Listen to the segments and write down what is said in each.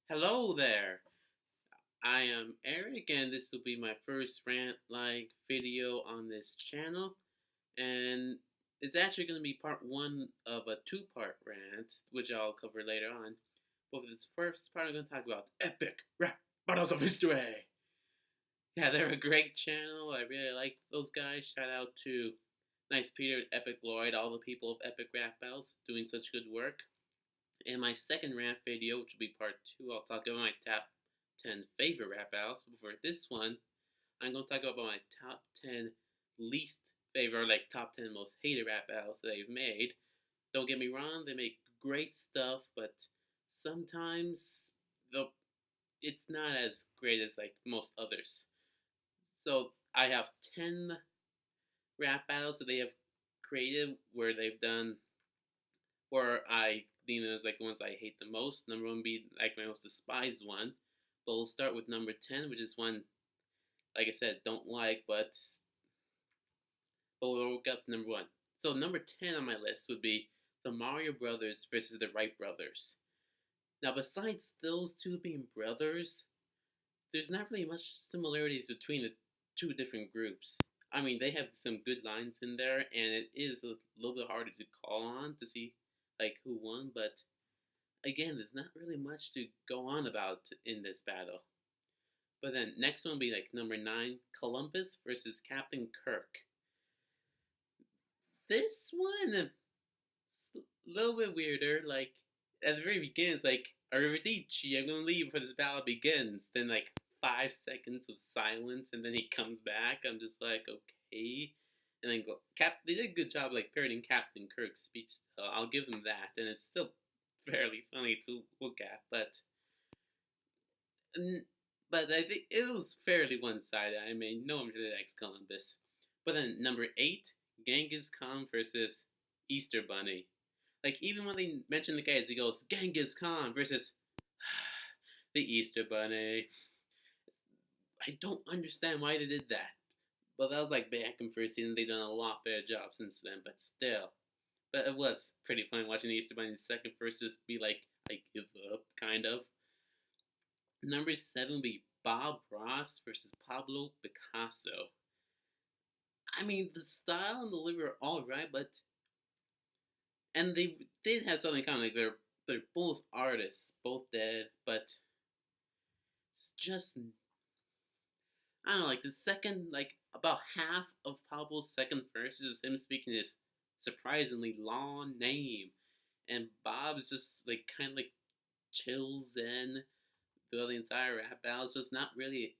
Hello there. I am Eric, and this will be my first rant-like video on this channel. And it's actually going to be part one of a two-part rant, which I'll cover later on. But for this first part, I'm going to talk about epic rap battles of history. Yeah, they're a great channel. I really like those guys. Shout out to Nice Peter and Epic Lloyd, all the people of Epic Rap Battles, doing such good work. In my second rap video, which will be part two, I'll talk about my top 10 favorite rap battles. But for this one, I'm going to talk about my top 10 least favorite, or like top 10 most hated rap battles that they've made. Don't get me wrong, they make great stuff, but sometimes it's not as great as like most others. So I have 10 rap battles that they have created where they've done or I deem it as like the ones I hate the most. Number one would be like my most despised one. But we'll start with number 10, which is one, like I said, don't like, but we'll work up to number one. So number 10 on my list would be the Mario Brothers versus the Wright Brothers. Now, besides those two being brothers, there's not really much similarities between the two different groups. I mean, they have some good lines in there, and it is a little bit harder to call on to see like who won, but again, there's not really much to go on about in this battle. But then next one will be like number 9, Columbus versus Captain Kirk. This one a little bit weirder. Like at the very beginning, it's like Arrivederci, I'm gonna leave before this battle begins. Then like 5 seconds of silence, and then he comes back. I'm just like, okay. And then They did a good job like parodying Captain Kirk's speech. I'll give them that, and it's still fairly funny to look at, but I think it was fairly one-sided. I mean, no one really likes Columbus. But then number 8, Genghis Khan versus Easter Bunny. Like even when they mention the guys, he goes Genghis Khan versus the Easter Bunny. I don't understand why they did that. But that was like back in first season. They've done a lot better job since then. But still, but it was pretty fun watching the Easter Bunny's second verse just be like, I give up, kind of. Number 7 would be Bob Ross versus Pablo Picasso. I mean, the style and the delivery are all right, but and they did have something kind of like they're both artists, both dead, but it's just I don't know, like the second, like about half of Pablo's second verse is him speaking his surprisingly long name, and Bob's just like kind of like chills in throughout the entire rap battle. It's just not really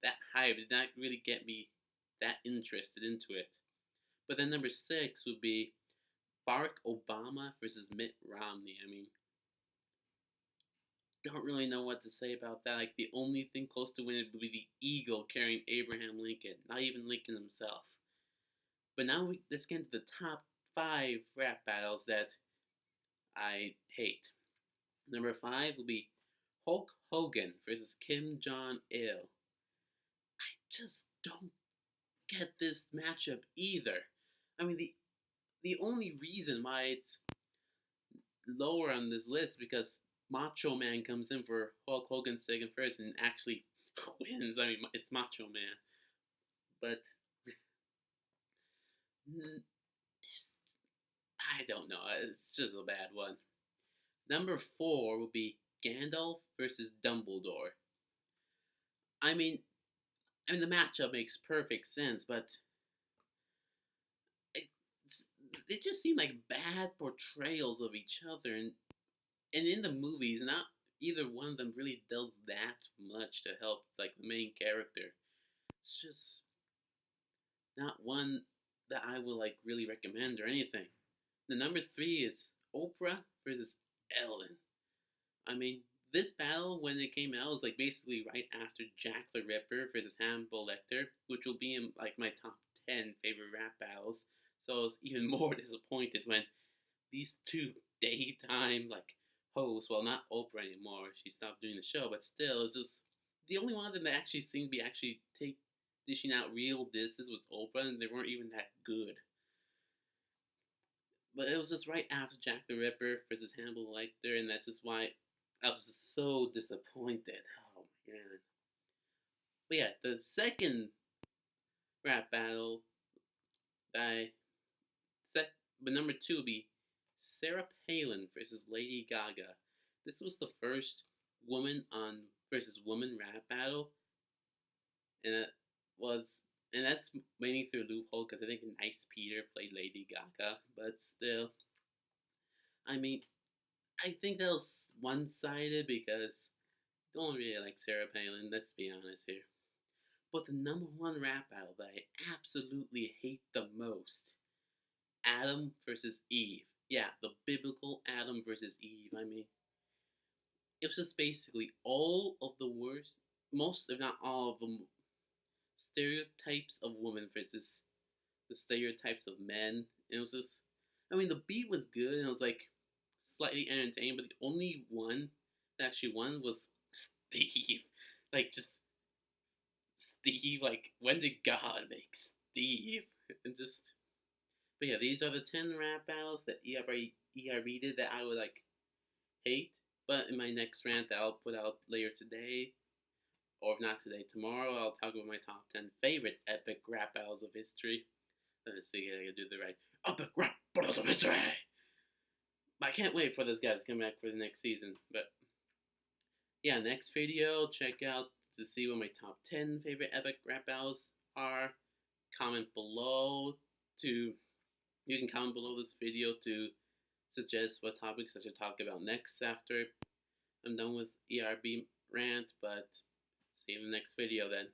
that hype. It did not really get me that interested into it. But then number 6 would be Barack Obama versus Mitt Romney. I mean, don't really know what to say about that. Like the only thing close to winning would be the eagle carrying Abraham Lincoln, not even Lincoln himself. But now let's get into the top 5 rap battles that I hate. Number 5 will be Hulk Hogan versus Kim Jong Il. I just don't get this matchup either. I mean, the only reason why it's lower on this list is because Macho Man comes in for Hulk Hogan's second first and actually wins. I mean, it's Macho Man, but I don't know. It's just a bad one. Number 4 will be Gandalf versus Dumbledore. I mean, the matchup makes perfect sense, but they just seem like bad portrayals of each other, and in the movies, not either one of them really does that much to help like the main character. It's just not one that I would like really recommend or anything. The number 3 is Oprah versus Ellen. I mean, this battle when it came out was like basically right after Jack the Ripper versus Hannibal Lecter, which will be in like my top 10 favorite rap battles. So I was even more disappointed when these two daytime like hosts, well not Oprah anymore, she stopped doing the show, but still it's just the only one of them that actually seemed to be actually dishing out real disses was Oprah, and they weren't even that good. But it was just right after Jack the Ripper versus Hannibal Lecter, and that's just why I was just so disappointed. Oh my god. But yeah, the second rap battle that I set, but number two would be Sarah Palin versus Lady Gaga. This was the first woman on versus woman rap battle, and it was, and that's mainly through loophole because I think Nice Peter played Lady Gaga, but still, I mean, I think that was one sided because I don't really like Sarah Palin. Let's be honest here. But the number one rap battle that I absolutely hate the most, Adam versus Eve. Yeah, the biblical Adam versus Eve. I mean, it was just basically all of the worst, most if not all of the stereotypes of women versus the stereotypes of men. And it was just, I mean, the beat was good and it was like slightly entertaining, but the only one that actually won was Steve. Like, just Steve. Like, when did God make Steve? And just, but yeah, these are the 10 rap battles that ERB did that I would like hate. But in my next rant that I'll put out later today, or if not today, tomorrow, I'll talk about my top 10 favorite epic rap battles of history. Let's see, I gotta do the right epic rap battles of history. But I can't wait for those guys to come back for the next season. But yeah, next video, check out to see what my top 10 favorite epic rap battles are. Comment below to, you can comment below this video to suggest what topics I should talk about next after I'm done with ERB rant, but see you in the next video then.